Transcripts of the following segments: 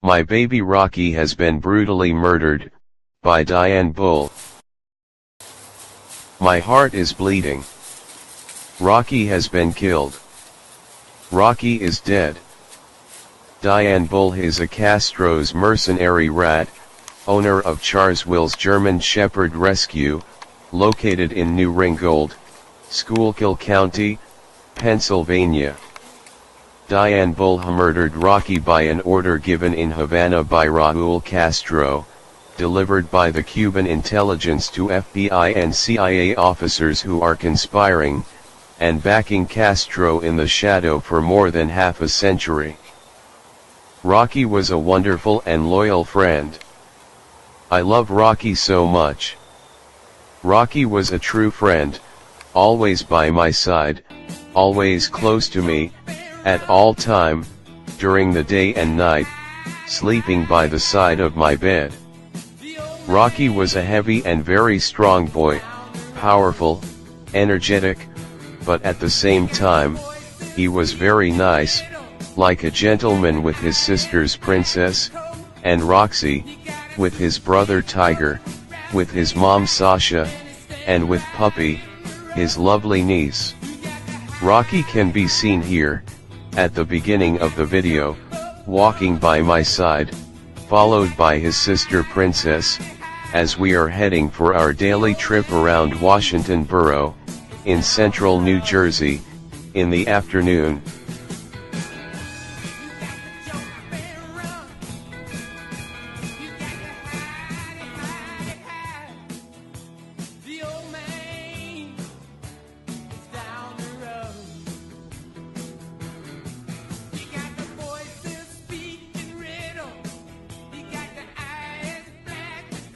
My baby Rocky has been brutally murdered, by Diane Bulh. My heart is bleeding. Rocky has been killed. Rocky is dead. Diane Bulh is a Castro's mercenary rat, owner of Chars Will's German Shepherd Rescue, located in New Ringgold, Schuylkill County, Pennsylvania. Diane Bulh murdered Rocky by an order given in Havana by Raul Castro, delivered by the Cuban intelligence to FBI and CIA officers who are conspiring, and backing Castro in the shadow for more than half a century. Rocky was a wonderful and loyal friend. I love Rocky so much. Rocky was a true friend, always by my side, always close to me, at all time, during the day and night, sleeping by the side of my bed. Rocky was a heavy and very strong boy, powerful, energetic, but at the same time, he was very nice, like a gentleman with his sisters Princess and Roxy, with his brother Tiger, with his mom Sasha, and with Puppy, his lovely niece. Rocky can be seen here, at the beginning of the video, walking by my side, followed by his sister Princess, as we are heading for our daily trip around Washington Borough, in central New Jersey, in the afternoon.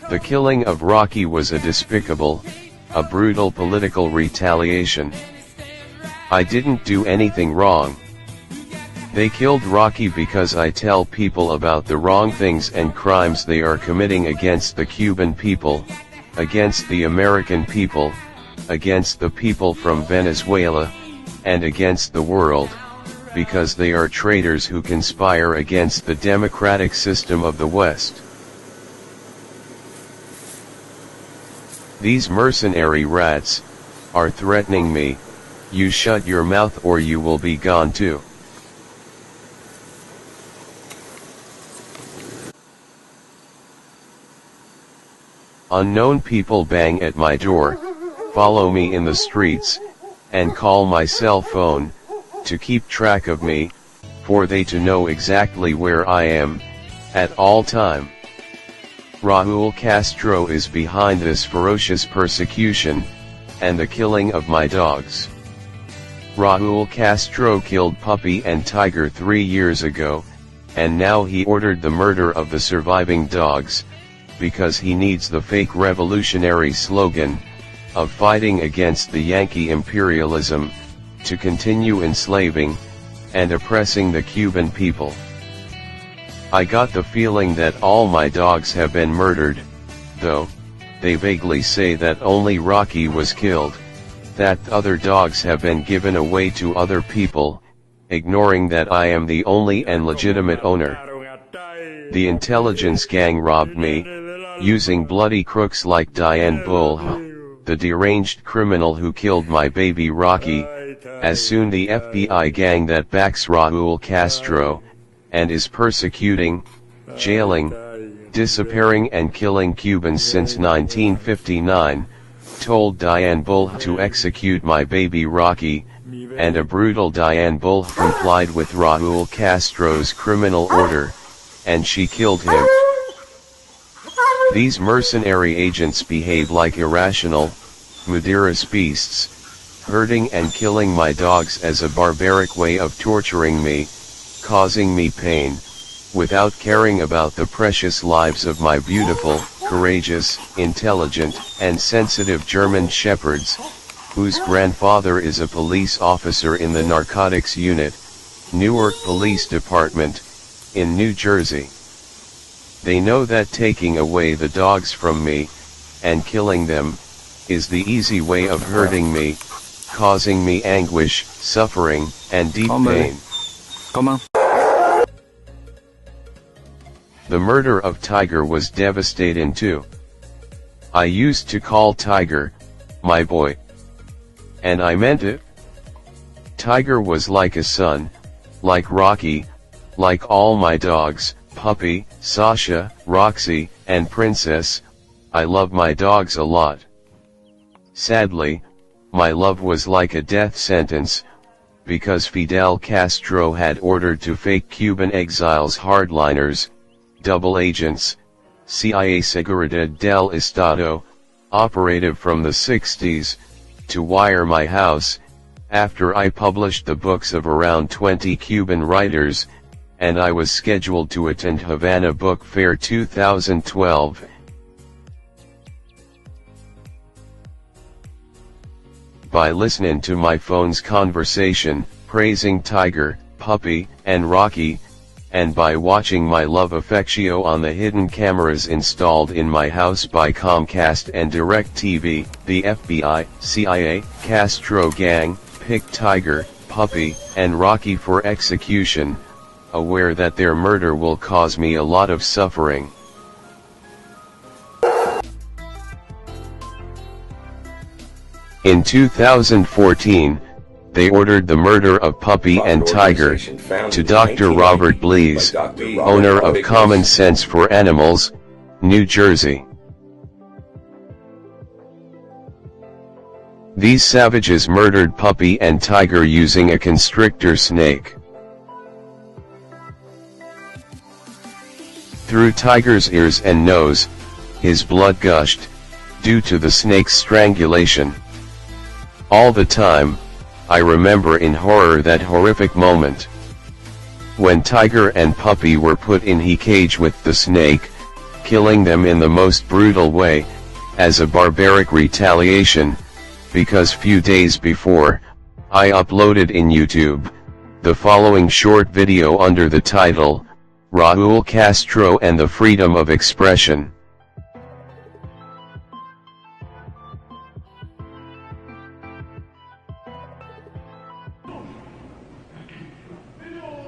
The killing of Rocky was a despicable, a brutal political retaliation. I didn't do anything wrong. They killed Rocky because I tell people about the wrong things and crimes they are committing against the Cuban people, against the American people, against the people from Venezuela, and against the world, because they are traitors who conspire against the democratic system of the West. These mercenary rats are threatening me. You shut your mouth or you will be gone too. Unknown people bang at my door, follow me in the streets, and call my cell phone, to keep track of me, for they to know exactly where I am, at all time. Raul Castro is behind this ferocious persecution, and the killing of my dogs. Raul Castro killed Puppy and Tiger 3 years ago, and now he ordered the murder of the surviving dogs, because he needs the fake revolutionary slogan, of fighting against the Yankee imperialism, to continue enslaving, and oppressing the Cuban people. I got the feeling that all my dogs have been murdered, though, they vaguely say that only Rocky was killed, that other dogs have been given away to other people, ignoring that I am the only and legitimate owner. The intelligence gang robbed me, using bloody crooks like Diane Bulh, the deranged criminal who killed my baby Rocky, as soon the FBI gang that backs Raul Castro, and is persecuting, jailing, disappearing and killing Cubans since 1959, told Diane Bulh to execute my baby Rocky, and a brutal Diane Bulh complied with Raul Castro's criminal order, and she killed him. These mercenary agents behave like irrational, murderous beasts, hurting and killing my dogs as a barbaric way of torturing me, causing me pain, without caring about the precious lives of my beautiful, courageous, intelligent, and sensitive German shepherds, whose grandfather is a police officer in the narcotics unit, Newark Police Department, in New Jersey. They know that taking away the dogs from me, and killing them, is the easy way of hurting me, causing me anguish, suffering, and deep pain. Come on. The murder of Tiger was devastating too. I used to call Tiger, my boy. And I meant it. Tiger was like a son, like Rocky, like all my dogs, Puppy, Sasha, Roxy, and Princess. I love my dogs a lot. Sadly, my love was like a death sentence, because Fidel Castro had ordered to fake Cuban exiles hardliners, double agents, CIA Seguridad del Estado, operative from the 60s, to wire my house, after I published the books of around 20 Cuban writers, and I was scheduled to attend Havana Book Fair 2012. By listening to my phone's conversation, praising Tiger, Puppy, and Rocky, and by watching my love affectio on the hidden cameras installed in my house by Comcast and DirecTV, the FBI, CIA, Castro gang, picked Tiger, Puppy, and Rocky for execution, aware that their murder will cause me a lot of suffering. In 2014, they ordered the murder of Puppy and Tiger, to Dr. Robert Blees, owner of Common Sense for Animals, New Jersey. These savages murdered Puppy and Tiger using a constrictor snake. Through Tiger's ears and nose, his blood gushed, due to the snake's strangulation. All the time, I remember in horror that horrific moment. When Tiger and Puppy were put in a cage with the snake, killing them in the most brutal way, as a barbaric retaliation, because few days before, I uploaded in YouTube, the following short video under the title, Raul Castro and the Freedom of Expression.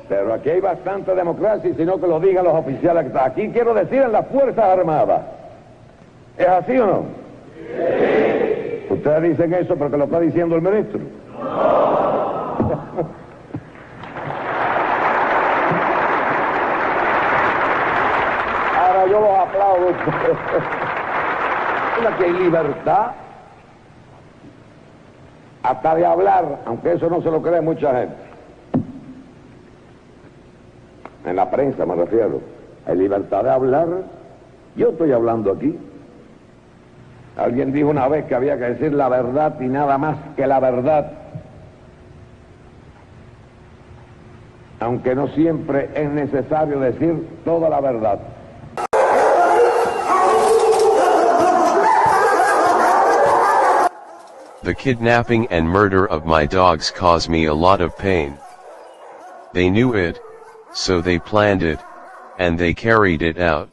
Pero aquí hay bastante democracia y si no que lo digan los oficiales que están aquí, quiero decir en las Fuerzas Armadas. ¿Es así o no? Sí. Ustedes dicen eso porque lo está diciendo el ministro. No. Ahora yo los aplaudo. Aquí hay libertad hasta de hablar, aunque eso no se lo cree mucha gente. En la prensa me refiero. Hay libertad de hablar. Yo estoy hablando aquí. Alguien dijo una vez que había que decir la verdad y nada más que la verdad. Aunque no siempre es necesario decir toda la verdad. The kidnapping and murder of my dogs caused me a lot of pain. They knew it, so they planned it, and they carried it out.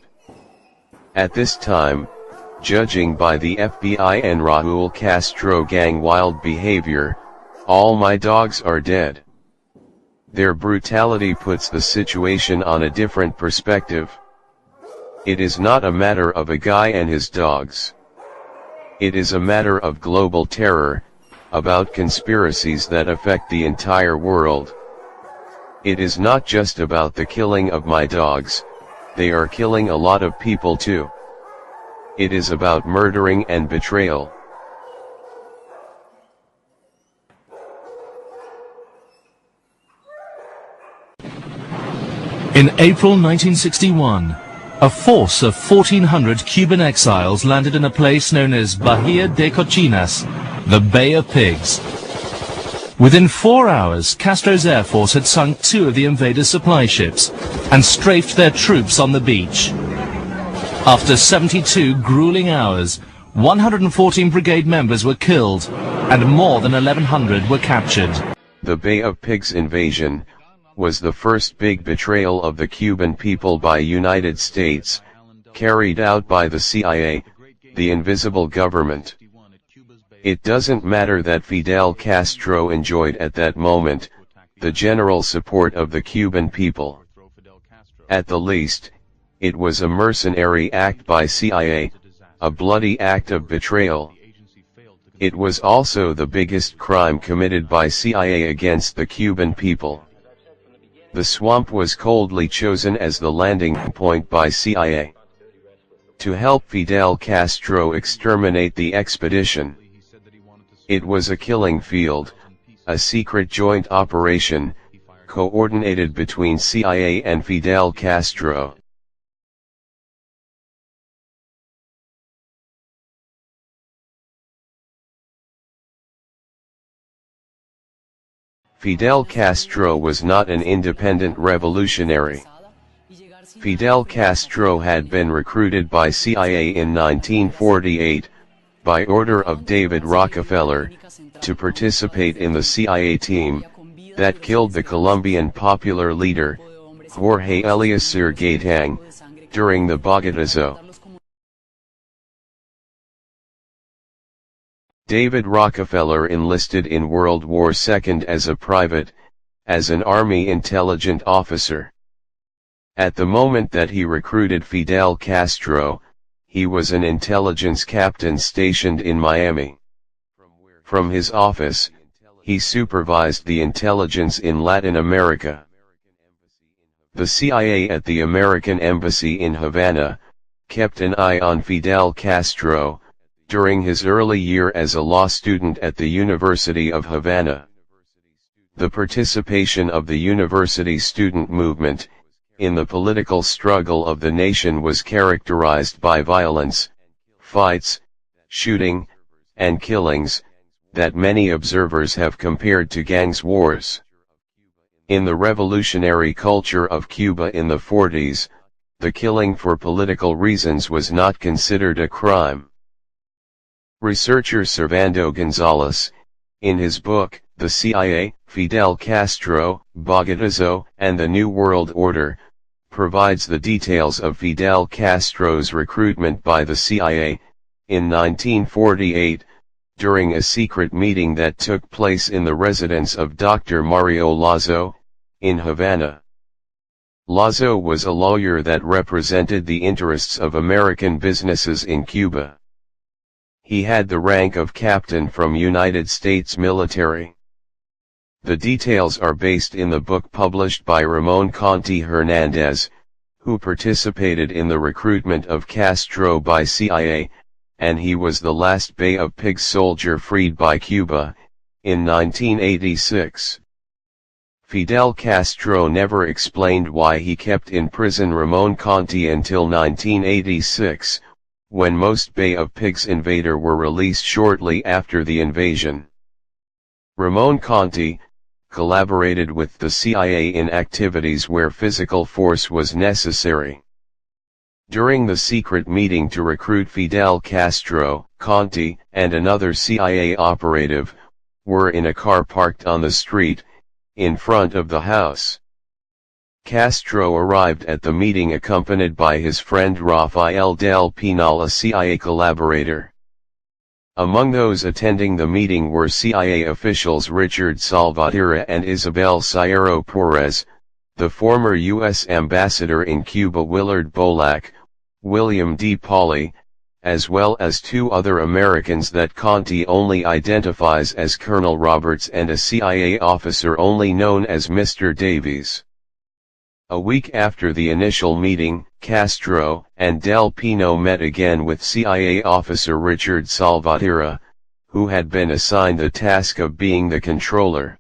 At this time, judging by the FBI and Raul Castro gang wild behavior, all my dogs are dead. Their brutality puts the situation on a different perspective. It is not a matter of a guy and his dogs. It is a matter of global terror, about conspiracies that affect the entire world. It is not just about the killing of my dogs, they are killing a lot of people too. It is about murdering and betrayal. In April 1961, a force of 1,400 Cuban exiles landed in a place known as Bahia de Cochinas, the Bay of Pigs. Within 4 hours, Castro's Air Force had sunk 2 of the invaders' supply ships and strafed their troops on the beach. After 72 grueling hours, 114 brigade members were killed and more than 1,100 were captured. The Bay of Pigs invasion was the first big betrayal of the Cuban people by United States, carried out by the CIA, the invisible government. It doesn't matter that Fidel Castro enjoyed at that moment the general support of the Cuban people. At the least, It was a mercenary act by CIA, a bloody act of betrayal. It was also the biggest crime committed by CIA against the Cuban people. The swamp was coldly chosen as the landing point by CIA to help Fidel Castro exterminate the expedition. It was a killing field, a secret joint operation, coordinated between CIA and Fidel Castro. Fidel Castro was not an independent revolutionary. Fidel Castro had been recruited by CIA in 1948, by order of David Rockefeller, to participate in the CIA team that killed the Colombian popular leader, Jorge Eliezer Gaitán, during the Bogotazo. David Rockefeller enlisted in World War II as a private, as an Army intelligence officer. At the moment that he recruited Fidel Castro, he was an intelligence captain stationed in Miami. From his office, he supervised the intelligence in Latin America. The CIA at the American Embassy in Havana kept an eye on Fidel Castro during his early year as a law student at the University of Havana. The participation of the university student movement in the political struggle of the nation was characterized by violence, fights, shooting, and killings, that many observers have compared to gangs wars. In the revolutionary culture of Cuba in the 40s, the killing for political reasons was not considered a crime. Researcher Servando Gonzalez, in his book, The CIA, Fidel Castro, Bogotazo, and the New World Order, provides the details of Fidel Castro's recruitment by the CIA, in 1948, during a secret meeting that took place in the residence of Dr. Mario Lazo, in Havana. Lazo was a lawyer that represented the interests of American businesses in Cuba. He had the rank of captain from United States military. The details are based in the book published by Ramon Conti Hernandez, who participated in the recruitment of Castro by CIA, and he was the last Bay of Pigs soldier freed by Cuba, in 1986. Fidel Castro never explained why he kept in prison Ramon Conti until 1986, when most Bay of Pigs invaders were released shortly after the invasion. Ramon Conti collaborated with the CIA in activities where physical force was necessary. During the secret meeting to recruit Fidel Castro, Conti and another CIA operative were in a car parked on the street, in front of the house. Castro arrived at the meeting accompanied by his friend Rafael del Pinal, a CIA collaborator. Among those attending the meeting were CIA officials Richard Salvatierra and Isabel Sierro Perez, the former U.S. ambassador in Cuba Willard Bolak, William D. Pauley, as well as two other Americans that Conti only identifies as Colonel Roberts and a CIA officer only known as Mr. Davies. A week after the initial meeting, Castro and Del Pino met again with CIA officer Richard Salvatierra, who had been assigned the task of being the controller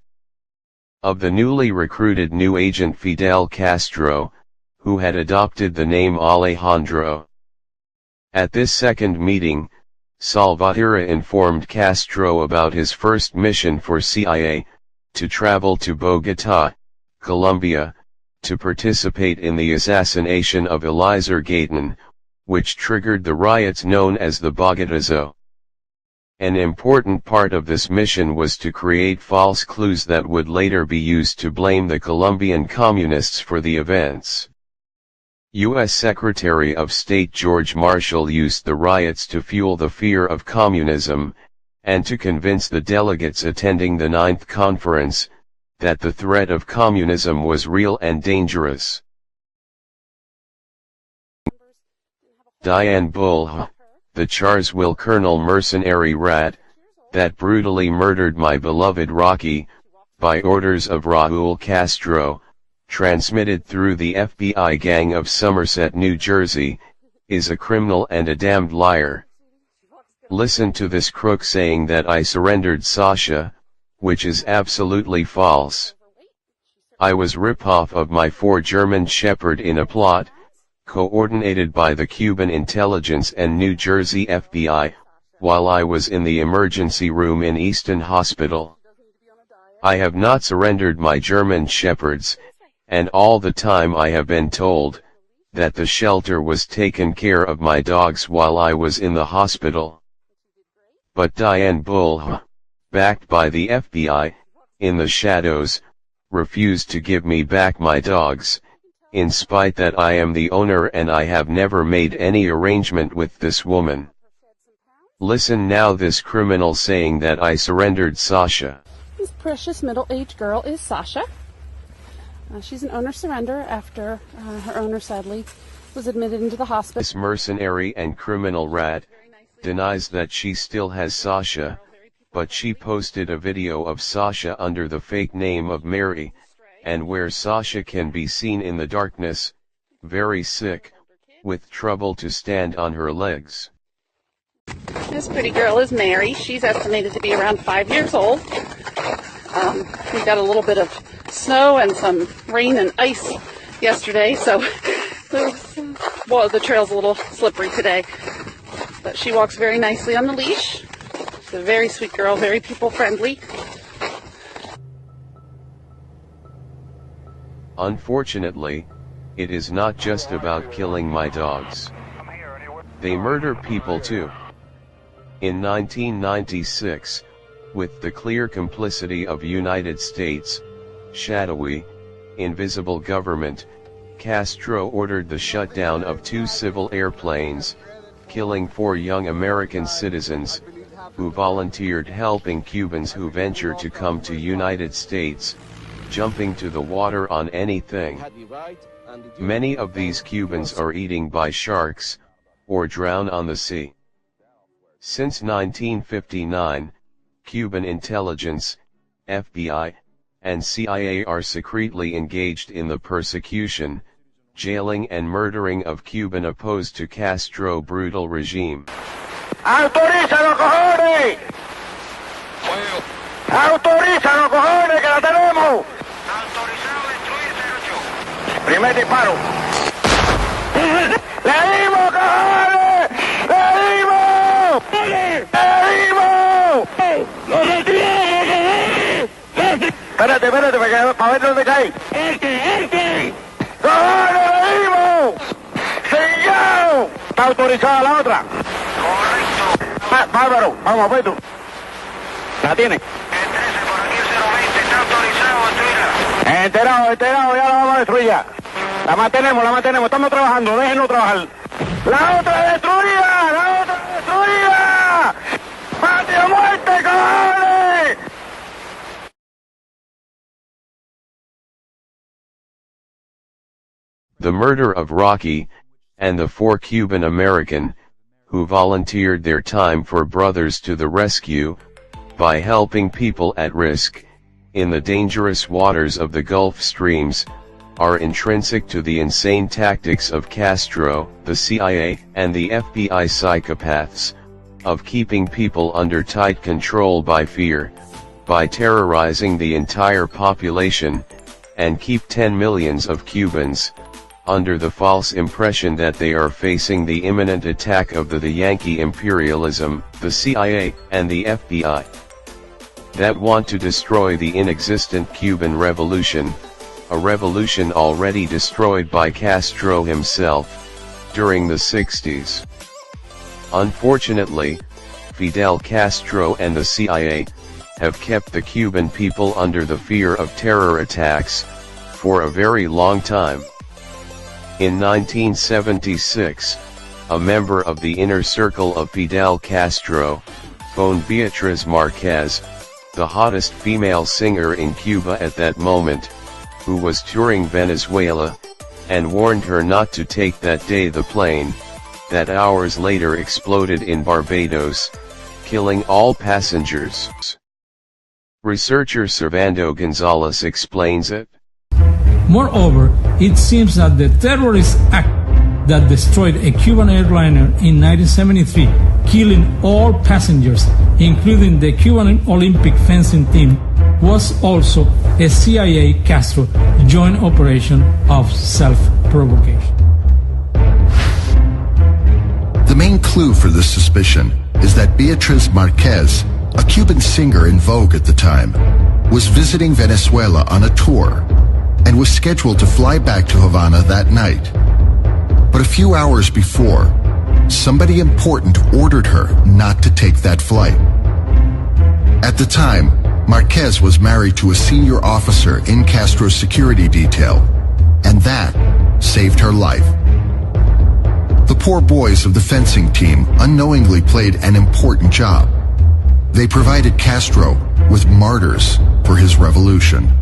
of the newly recruited new agent Fidel Castro, who had adopted the name Alejandro. At this second meeting, Salvatierra informed Castro about his first mission for CIA, to travel to Bogotá, Colombia, to participate in the assassination of Eliezer Gaitán, which triggered the riots known as the Bogotazo. An important part of this mission was to create false clues that would later be used to blame the Colombian communists for the events. U.S. Secretary of State George Marshall used the riots to fuel the fear of communism, and to convince the delegates attending the Ninth Conference, that the threat of communism was real and dangerous. Diane Bulh, the Chars Will Colonel mercenary rat, that brutally murdered my beloved Rocky, by orders of Raul Castro, transmitted through the FBI gang of Somerset, New Jersey, is a criminal and a damned liar. Listen to this crook saying that I surrendered Sasha, which is absolutely false. I was ripoff of my 4 German Shepherd in a plot, coordinated by the Cuban intelligence and New Jersey FBI, while I was in the emergency room in Easton Hospital. I have not surrendered my German Shepherds, and all the time I have been told that the shelter was taking care of my dogs while I was in the hospital. But Diane Bulh, backed by the FBI, in the shadows, refused to give me back my dogs, in spite that I am the owner and I have never made any arrangement with this woman. Listen now, this criminal saying that I surrendered Sasha. This precious middle-aged girl is Sasha. She's an owner surrender after her owner sadly was admitted into the hospital. This mercenary and criminal rat denies that she still has Sasha, but she posted a video of Sasha under the fake name of Mary, and where Sasha can be seen in the darkness, very sick, with trouble to stand on her legs. This pretty girl is Mary. She's estimated to be around 5 years old. We got a little bit of snow and some rain and ice yesterday, so the trail's a little slippery today. But she walks very nicely on the leash. She's a very sweet girl, very people-friendly. Unfortunately, it is not just about killing my dogs. They murder people too. In 1996, with the clear complicity of United States, shadowy, invisible government, Castro ordered the shutdown of 2 civil airplanes, killing 4 young American citizens, who volunteered helping Cubans who ventured to come to United States, jumping to the water on anything. Many of these Cubans are eaten by sharks, or drown on the sea. Since 1959, Cuban intelligence, FBI, and CIA are secretly engaged in the persecution, jailing and murdering of Cuban opposed to Castro brutal regime. ¡Autorízalo, cojones! ¡Autorízalo, cojones, que la tenemos! Autorizado a destruir, Sergio. Primer disparo. ¡Le dimos, cojones! ¡Le dimos! ¡Le dimos! ¡No se tiene! Espérate, para ver dónde cae. ¡Cojones, le dimos! ¡Sellado! ¿Está autorizada la otra? Correcto. Bárbaro, vamos, pues tú. ¿La tiene? El 13, por aquí el 020, está autorizado a destruirla. Enterado, ya la vamos a destruir ya. La mantenemos, estamos trabajando, déjenlo trabajar. ¡La otra destruida! ¡Patria muerte, cojones! The murder of Rocky, and the 4 Cuban American, who volunteered their time for Brothers to the rescue, by helping people at risk, in the dangerous waters of the Gulf streams, are intrinsic to the insane tactics of Castro, the CIA, and the FBI psychopaths, of keeping people under tight control by fear, by terrorizing the entire population, and keep 10 millions of Cubans, under the false impression that they are facing the imminent attack of the Yankee imperialism, the CIA, and the FBI, that want to destroy the inexistent Cuban revolution, a revolution already destroyed by Castro himself, during the 60s. Unfortunately, Fidel Castro and the CIA, have kept the Cuban people under the fear of terror attacks, for a very long time. In 1976, a member of the inner circle of Fidel Castro, phoned Beatriz Marquez, the hottest female singer in Cuba at that moment, who was touring Venezuela, and warned her not to take that day the plane, that hours later exploded in Barbados, killing all passengers. Researcher Servando Gonzalez explains it. Moreover, it seems that the terrorist act that destroyed a Cuban airliner in 1973, killing all passengers, including the Cuban Olympic fencing team, was also a CIA Castro joint operation of self-provocation. The main clue for this suspicion is that Beatriz Marquez, a Cuban singer in vogue at the time, was visiting Venezuela on a tour and was scheduled to fly back to Havana that night. But a few hours before, somebody important ordered her not to take that flight. At the time, Marquez was married to a senior officer in Castro's security detail, and that saved her life. The poor boys of the fencing team unknowingly played an important job. They provided Castro with martyrs for his revolution.